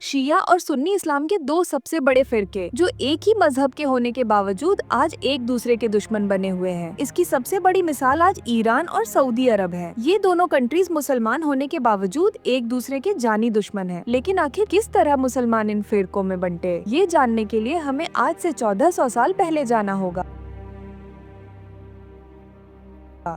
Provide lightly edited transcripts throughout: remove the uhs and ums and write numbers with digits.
शिया और सुन्नी इस्लाम के दो सबसे बड़े फिरके जो एक ही मजहब के होने के बावजूद आज एक दूसरे के दुश्मन बने हुए हैं। इसकी सबसे बड़ी मिसाल आज ईरान और सऊदी अरब है। ये दोनों कंट्रीज मुसलमान होने के बावजूद एक दूसरे के जानी दुश्मन हैं। लेकिन आखिर किस तरह मुसलमान इन फिरकों में बंटे, ये जानने के लिए हमें आज से 1400 साल पहले जाना होगा।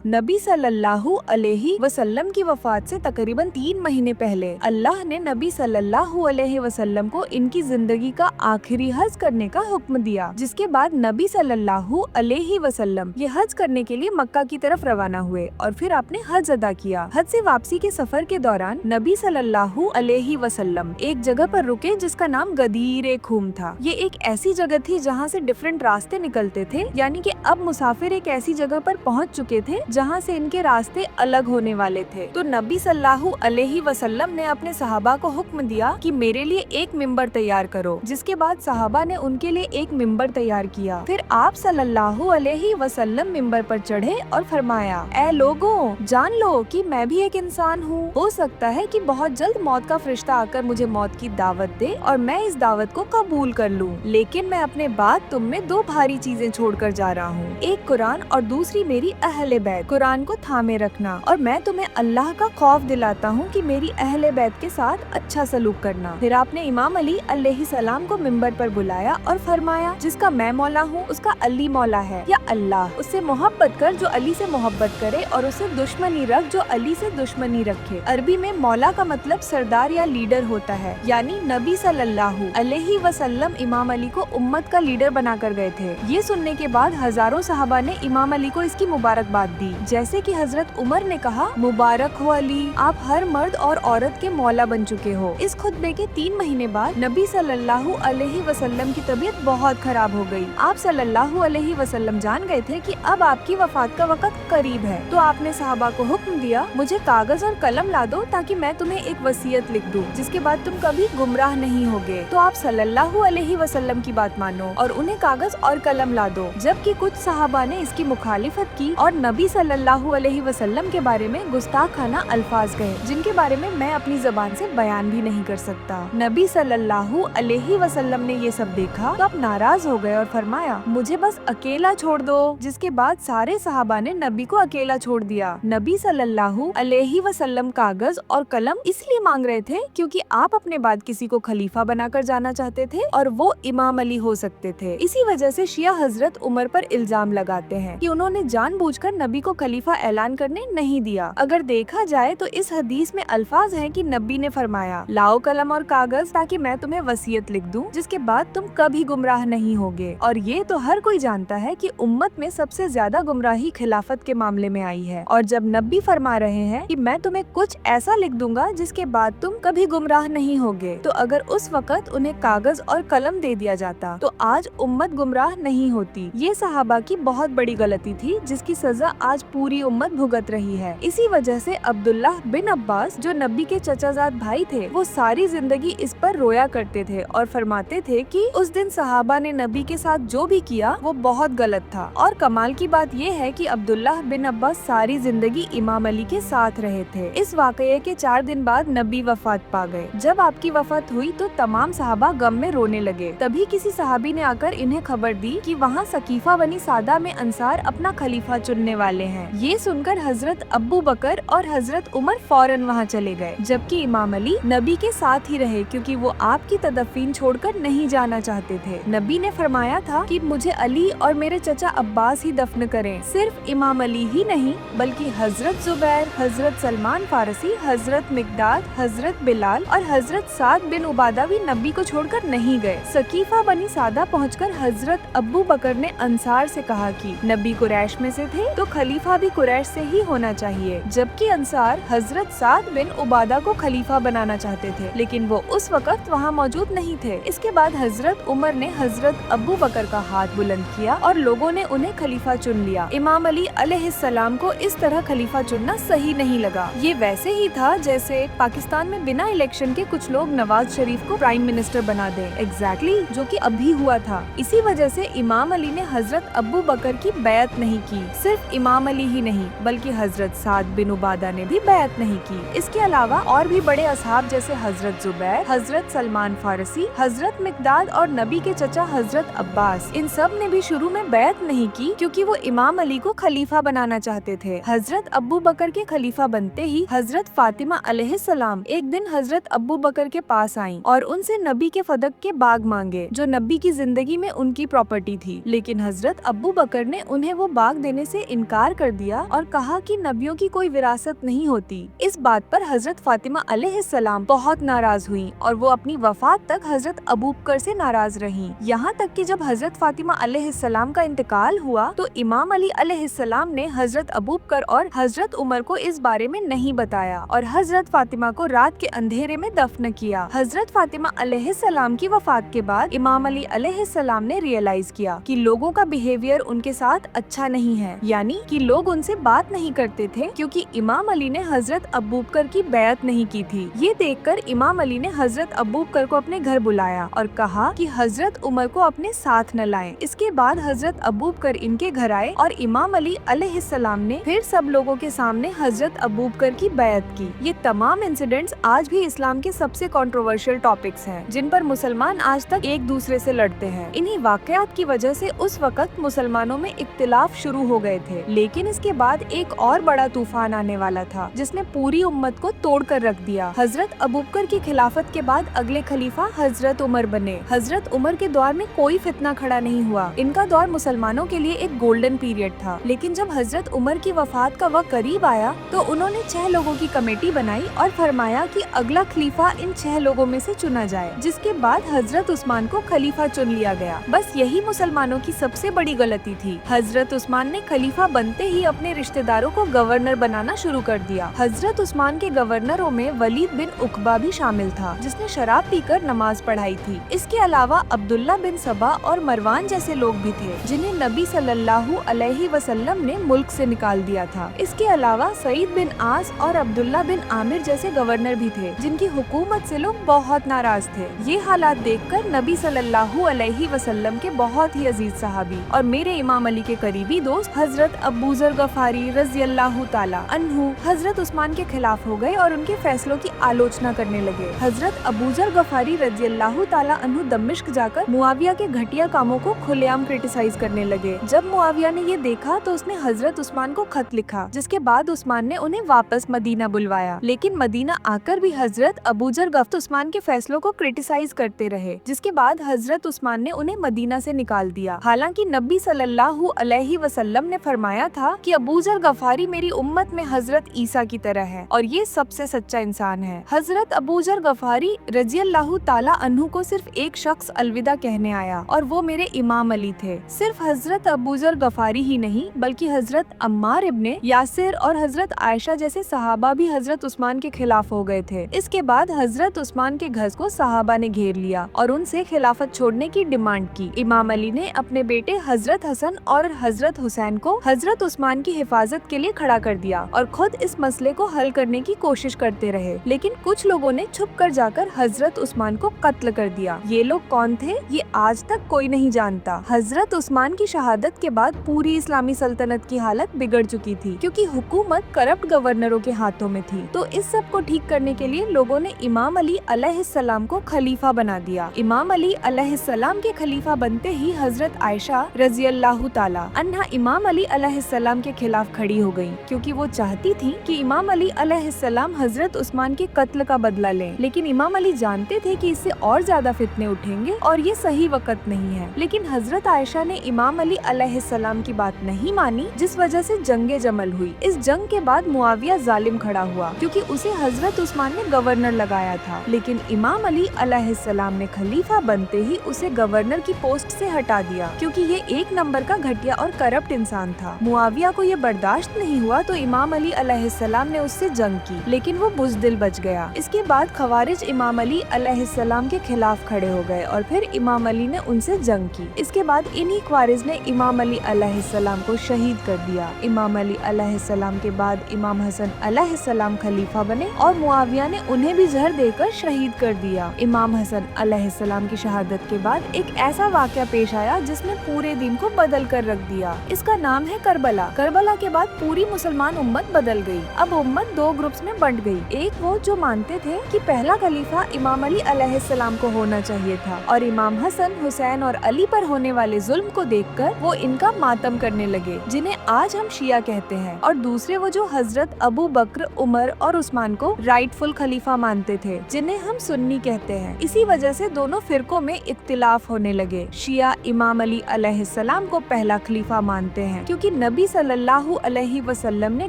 नबी सल्लल्लाहु अलैहि वसल्लम की वफात से तकरीबन 3 महीने पहले अल्लाह ने नबी सल्लल्लाहु अलैहि वसल्लम को इनकी जिंदगी का आखिरी हज करने का हुक्म दिया, जिसके बाद नबी सल्लल्लाहु अलैहि वसल्लम ये हज करने के लिए मक्का की तरफ रवाना हुए और फिर आपने हज अदा किया। हज से वापसी के सफर के दौरान नबी सल्लल्लाहु अलैहि वसल्लम एक जगह पर रुके जिसका नाम गदीर खूम था। ये एक ऐसी जगह थी जहाँ से डिफरेंट रास्ते निकलते थे, यानी कि अब मुसाफिर एक ऐसी जगह पर पहुँच चुके थे जहाँ से इनके रास्ते अलग होने वाले थे। तो नबी सल्लल्लाहु अलैहि वसल्लम ने अपने सहाबा को हुक्म दिया कि मेरे लिए एक मिंबर तैयार करो, जिसके बाद सहाबा ने उनके लिए एक मिंबर तैयार किया। फिर आप सल्लल्लाहु अलैहि वसल्लम मिंबर पर चढ़े और फरमाया, ऐ लोगों, जान लो कि मैं भी एक इंसान हूँ। हो सकता है कि बहुत जल्द मौत का फरिश्ता आकर मुझे मौत की दावत दे और मैं इस दावत को कबूल कर लूँ, लेकिन मैं अपने बाद तुम में दो भारी चीजें छोड़कर जा रहा हूँ, एक कुरान और दूसरी मेरी अहले बैत। कुरान को थामे रखना और मैं तुम्हें अल्लाह का खौफ दिलाता हूँ कि मेरी अहले बैत के साथ अच्छा सलूक करना। फिर आपने इमाम अली अलैहि सलाम को मिंबर पर बुलाया और फरमाया, जिसका मैं मौला हूँ उसका अली मौला है। या अल्लाह, उससे मोहब्बत कर जो अली से मोहब्बत करे और उससे दुश्मनी रख जो अली से दुश्मनी रखे। अरबी में मौला का मतलब सरदार या लीडर होता है, यानी नबी सल्लल्लाहु अलैहि वसल्लम इमाम अली को उम्मत का लीडर बना कर गए थे। ये सुनने के बाद हजारों सहाबा ने इमाम अली को इसकी मुबारकबाद दी, जैसे कि हजरत उमर ने कहा, मुबारक हो अली, आप हर मर्द और औरत के मौला बन चुके हो। इस खुतबे के 3 महीने बाद नबी सल्लल्लाहु अलैहि वसल्लम की तबीयत बहुत खराब हो गई। आप सल्लल्लाहु अलैहि वसल्लम जान गए थे कि अब आपकी वफात का वक्त करीब है, तो आपने सहाबा को हुक्म दिया, मुझे कागज और कलम ला दो ताकि मैं तुम्हें एक वसीयत लिख दूं, जिसके बाद तुम कभी गुमराह नहीं होगे। तो आप सल्लल्लाहु अलैहि वसल्लम की बात मानो और उन्हें कागज और कलम ला दो। जबकि कुछ सहाबा ने इसकी मुखालिफत की और नबी सल्लल्लाहु अलैहि वसल्लम के बारे में गुस्ताखाना अल्फाज कहे, जिनके बारे में मैं अपनी जबान से बयान भी नहीं कर सकता। नबी सल्लल्लाहु अलैहि वसल्लम ने ये सब देखा तो अब नाराज हो गए और फरमाया, मुझे बस अकेला छोड़ दो। जिसके बाद सारे सहाबा ने नबी को अकेला छोड़ दिया। नबी सल्लल्लाहु अलैहि वसल्लम कागज और कलम इसलिए मांग रहे थे क्योंकि आप अपने बाद किसी को खलीफा बनाकर जाना चाहते थे और वो इमाम अली हो सकते थे। इसी वजह से शिया हजरत उमर पर इल्जाम लगाते हैं कि उन्होंने जानबूझकर नबी को खलीफा ऐलान करने नहीं दिया। अगर देखा जाए तो इस हदीस में अल्फाज हैं कि नबी ने फरमाया, लाओ कलम और कागज ताकि मैं तुम्हें वसीयत लिख दूं, जिसके बाद तुम कभी गुमराह नहीं होगे। और ये तो हर कोई जानता है कि उम्मत में सबसे ज्यादा गुमराही खिलाफत के मामले में आई है। और जब नबी फरमा रहे हैं कि मैं तुम्हें कुछ ऐसा लिख दूंगा जिसके बाद तुम कभी गुमराह नहीं होगे, तो अगर उस वक्त उन्हें कागज और कलम दे दिया जाता तो आज उम्मत गुमराह नहीं होती। ये सहाबा की बहुत बड़ी गलती थी, जिसकी सजा आज पूरी उम्मत भुगत रही है। इसी वजह से अब्दुल्लाह बिन अब्बास जो नबी के चचाजाद भाई थे, वो सारी जिंदगी इस पर रोया करते थे और फरमाते थे कि उस दिन सहाबा ने नबी के साथ जो भी किया वो बहुत गलत था। और कमाल की बात ये है कि अब्दुल्लाह बिन अब्बास सारी जिंदगी इमाम अली के साथ रहे थे। इस वाकये के 4 दिन बाद नबी वफात पा गए। जब आपकी वफात हुई तो तमाम सहाबा गम में रोने लगे। तभी किसी सहाबी ने आकर इन्हें खबर दी कि वहाँ सकीफा बनी सादा में अंसार अपना खलीफा चुनने वाले हैं। ये सुनकर हजरत अब्बू बकर और हजरत उमर फौरन वहाँ चले गए, जबकि इमाम अली नबी के साथ ही रहे क्योंकि वो आपकी तदफीन छोड़कर नहीं जाना चाहते थे। नबी ने फरमाया था कि मुझे अली और मेरे चचा अब्बास ही दफन करें। सिर्फ इमाम अली ही नहीं बल्कि हजरत जुबैर, हजरत सलमान फारसी, हजरत मिकदाद, हजरत बिलाल और हजरत साद बिन उबादा भी नबी को छोड़कर नहीं गए। सकीफा बनी सादा पहुंचकर हजरत अब्बू बकर ने अंसार से कहा कि नबी कुरैश में से थे तो खलीफा भी कुरैश से ही होना चाहिए, जबकि अंसार हजरत साद बिन उबादा को खलीफा बनाना चाहते थे, लेकिन वो उस वक्त वहाँ मौजूद नहीं थे। इसके बाद हजरत उमर ने हजरत अब्बू बकर का हाथ बुलंद किया और लोगों ने उन्हें खलीफा चुन लिया। इमाम अली अलैहिस्सलाम को इस तरह खलीफा चुनना सही नहीं लगा। ये वैसे ही था जैसे पाकिस्तान में बिना इलेक्शन के कुछ लोग नवाज शरीफ को प्राइम मिनिस्टर बना दें। एग्जैक्टली जो कि अभी हुआ था। इसी वजह से इमाम अली ने हजरत अब्बू बकर की बैत नहीं की। सिर्फ इमाम इमाम अली ही नहीं बल्कि हजरत साद बिन उबादा ने भी बैत नहीं की। इसके अलावा और भी बड़े असहाब जैसे हजरत जुबैर, हजरत सलमान फारसी, हजरत मिकदाद और नबी के चचा हजरत अब्बास, इन सब ने भी शुरू में बैत नहीं की क्योंकि वो इमाम अली को खलीफा बनाना चाहते थे। हजरत अबू बकर के खलीफा बनते ही हजरत फातिमा अलैहिस्सलाम एक दिन हजरत अबू बकर के पास आईं और उनसे नबी के फदक के बाग मांगे जो नबी की जिंदगी में उनकी प्रॉपर्टी थी। लेकिन हजरत अबू बकर ने उन्हें वो बाग देने से इनकार कर दिया और कहा कि नबियों की कोई विरासत नहीं होती। इस बात पर हजरत फातिमा अलैहिस्सलाम बहुत नाराज हुई और वो अपनी वफात तक हजरत अबू बकर से नाराज रहीं। यहाँ तक कि जब हजरत फातिमा अलैहिस्सलाम का इंतकाल हुआ तो इमाम अली अलैहिस्सलाम ने हजरत अबू बकर और हजरत उमर को इस बारे में नहीं बताया और हजरत फातिमा को रात के अंधेरे में दफन किया। हजरत फातिमा अलैहिस्सलाम की वफात के बाद इमाम अली अलैहिस्सलाम ने रियलाइज किया कि लोगों का बिहेवियर उनके साथ अच्छा नहीं है, यानी कि लोग उनसे बात नहीं करते थे क्योंकि इमाम अली ने हजरत अबू बकर की बैत नहीं की थी। ये देखकर इमाम अली ने हजरत अबू बकर को अपने घर बुलाया और कहा कि हजरत उमर को अपने साथ न लाएं। इसके बाद हजरत अबू बकर इनके घर आए और इमाम अली अलैहिस्सलाम ने फिर सब लोगों के सामने हजरत अबू बकर की बैत की। ये तमाम इंसिडेंट्स आज भी इस्लाम के सबसे कंट्रोवर्शियल टॉपिक्स हैं, जिन पर मुसलमान आज तक एक दूसरे से लड़ते हैं। इन्हीं वाकयात की वजह से उस वक्त मुसलमानों में इख्तिलाफ शुरू हो गए थे। लेकिन इसके बाद एक और बड़ा तूफान आने वाला था जिसने पूरी उम्मत को तोड़ कर रख दिया। हजरत अबू बकर की खिलाफत के बाद अगले खलीफा हजरत उमर बने। हजरत उमर के दौर में कोई फितना खड़ा नहीं हुआ। इनका दौर मुसलमानों के लिए एक गोल्डन पीरियड था। लेकिन जब हजरत उमर की वफात का वक्त करीब आया तो उन्होंने 6 लोगों की कमेटी बनाई और फरमाया कि अगला खलीफा इन 6 लोगों में से चुना जाए, जिसके बाद हजरत उस्मान को खलीफा चुन लिया गया। बस यही मुसलमानों की सबसे बड़ी गलती थी। हजरत उस्मान ने खलीफा बनते ही अपने रिश्तेदारों को गवर्नर बनाना शुरू कर दिया। हजरत उस्मान के गवर्नरों में वलीद बिन उकबा भी शामिल था, जिसने शराब पीकर नमाज पढ़ाई थी। इसके अलावा अब्दुल्ला बिन सबा और मरवान जैसे लोग भी थे जिन्हें नबी सल्लल्लाहु अलैहि वसल्लम ने मुल्क से निकाल दिया था। इसके अलावा सईद बिन आस और अब्दुल्ला बिन आमिर जैसे गवर्नर भी थे जिनकी हुकूमत से लोग बहुत नाराज थे। ये हालात देखकर नबी सल्लल्लाहु अलैहि वसल्लम के बहुत ही अजीज सहाबी और मेरे इमाम अली के करीबी दोस्त हजरत अबू जर गफारी रज़ियल्लाहु ताला अन्हु हजरत उस्मान के खिलाफ हो गए और उनके फैसलों की आलोचना करने लगे। हजरत अबू जर गफारी रज़ियल्लाहु ताला अन्हु दमिश्क जाकर मुआविया के घटिया कामों को खुलेआम क्रिटिसाइज करने लगे। जब मुआविया ने ये देखा तो उसने हजरत उस्मान को खत लिखा, जिसके बाद उस्मान ने उन्हें वापस मदीना बुलवाया। लेकिन मदीना आकर भी हजरत अबू जर गफ्त उस्मान के फैसलों को क्रिटिसाइज करते रहे, जिसके बाद हजरत उस्मान ने उन्हें मदीना से निकाल दिया। हालांकि नबी सल्लल्लाहु अलैहि वसल्लम ने फरमाया था कि अबू जर गफारी मेरी उम्मत में हजरत ईसा की तरह है और ये सबसे सच्चा इंसान है। हजरत अबू जर गफारी रज़ियल्लाहु ताला अन्हु को सिर्फ एक शख्स अलविदा कहने आया और वो मेरे इमाम अली थे। सिर्फ हजरत अबू जर गफारी ही नहीं बल्कि हजरत अम्मार इब्ने यासिर और हजरत आयशा जैसे सहाबा भी हजरत उस्मान के खिलाफ हो गए थे। इसके बाद हजरत उस्मान के घर को सहाबा ने घेर लिया और उनसे खिलाफत छोड़ने की डिमांड की। इमाम अली ने अपने बेटे हजरत हसन और हजरत हुसैन को हजरत उस्मान की हिफाजत के लिए खड़ा कर दिया और खुद इस मसले को हल करने की कोशिश करते रहे। लेकिन कुछ लोगों ने छुप कर जाकर हजरत उस्मान को कत्ल कर दिया। ये लोग कौन थे ये आज तक कोई नहीं जानता। हजरत उस्मान की शहादत के बाद पूरी इस्लामी सल्तनत की हालत बिगड़ चुकी थी क्योंकि हुकूमत करप्ट गवर्नरों के हाथों में थी। तो इस सब को ठीक करने के लिए लोगों ने इमाम अली अलैहिस्सलाम को खलीफा बना दिया। इमाम अली अलैहिस्सलाम के खलीफा बनते ही हजरत आयशा रज़ियल्लाहु ताला अन्हा इमाम अली अलैहिस्सलाम के खिलाफ खड़ी हो गयी क्योंकि वो चाहती थी कि इमाम अली अलैहिस्सलाम हजरत उस्मान के कत्ल का बदला लें। लेकिन इमाम अली जानते थे कि इससे और ज्यादा फितने उठेंगे और ये सही वक्त नहीं है। लेकिन हजरत आयशा ने इमाम अली अलैहिस्सलाम की बात नहीं मानी, जिस वजह से जंगे जमल हुई। इस जंग के बाद मुआविया जालिम खड़ा हुआ क्योंकि उसे हजरत उस्मान ने गवर्नर लगाया था। लेकिन इमाम अली अलैहिस्सलाम ने खलीफा बनते ही उसे गवर्नर की पोस्ट से हटा दिया क्योंकि ये एक नंबर का घटिया और करप्ट इंसान था। मुआविया को ये बर्दाश्त नहीं हुआ तो इमाम अली अलैहिस्सलाम ने उससे जंग की, लेकिन वो बुज़दिल बच गया। इसके बाद खवारिज इमाम अली अलैहिस्सलाम के खिलाफ खड़े हो गए और फिर इमाम अली ने उनसे जंग की। इसके बाद इन्हीं खवारिज ने इमाम अली अलैहिस्सलाम को शहीद कर दिया। इमाम अली अलैहिस्सलाम के बाद इमाम हसन अलैहिस्सलाम खलीफा बने और मुआविया ने उन्हें भी जहर देकर शहीद कर दिया। इमाम हसन अलैहिस्सलाम की शहादत के बाद एक ऐसा वाक़या पेश आया जिसने पूरे दिन को बदल कर रख दिया। इसका नाम है करबला करबला। करबला के बाद पूरी मुसलमान उम्मत बदल गई। अब उम्मत दो ग्रुप्स में बंट गई। एक वो जो मानते थे कि पहला खलीफा इमाम अली अलैहिस्सलाम को होना चाहिए था और इमाम हसन, हुसैन और अली पर होने वाले जुल्म को देखकर वो इनका मातम करने लगे, जिन्हें आज हम शिया कहते हैं। और दूसरे वो जो हजरत अबू बकर, उमर और उस्मान को राइटफुल खलीफा मानते थे, जिन्हें हम सुन्नी कहते हैं। इसी वजह से दोनों फिरकों में इख्तिलाफ होने लगे। शिया इमाम अली अलैहिस्सलाम को पहला खलीफा मानते हैं क्योंकि नबी सल्लल्लाहु अलैहि वसल्लम ने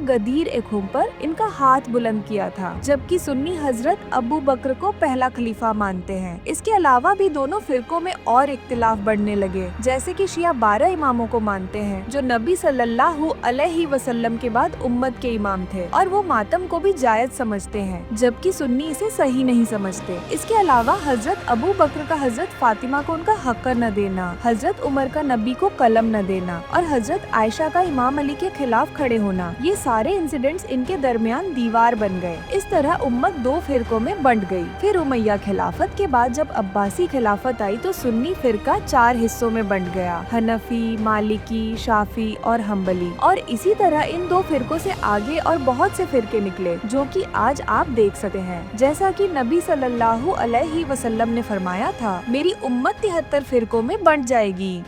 गदीर खुम पर इनका हाथ बुलंद किया था, जबकि सुन्नी हजरत अबू बकर को पहला खलीफा मानते हैं। इसके अलावा भी दोनों फिरकों में और इख्तिलाफ बढ़ने लगे, जैसे कि शिया 12 इमामों को मानते हैं जो नबी सल्लल्लाहु अलैहि वसल्लम के बाद उम्मत के इमाम थे और वो मातम को भी जायज समझते हैं, जबकि सुन्नी इसे सही नहीं समझते। इसके अलावा हजरत अबू बकर का हजरत फातिमा को उनका हक़ न देना, हजरत उमर का नबी को कलम न देना और हजरत आयशा का इमाम अली के खिलाफ खड़े होना, ये सारे इंसिडेंट्स इनके दरमियान दीवार बन गए। इस तरह उम्मत दो फिरकों में बंट गई। फिर उमैया खिलाफत के बाद जब अब्बासी खिलाफत आई तो सुन्नी फिरका 4 हिस्सों में बंट गया, हनफी, मालिकी, शाफी और हम्बली। और इसी तरह इन दो फिरकों से आगे और बहुत से फिरके निकले जो कि आज आप देख सकते हैं। जैसा कि नबी सल्लल्लाहु अलैहि वसल्लम ने फरमाया था, मेरी उम्मत 73 फिरकों में बंट जाएगी।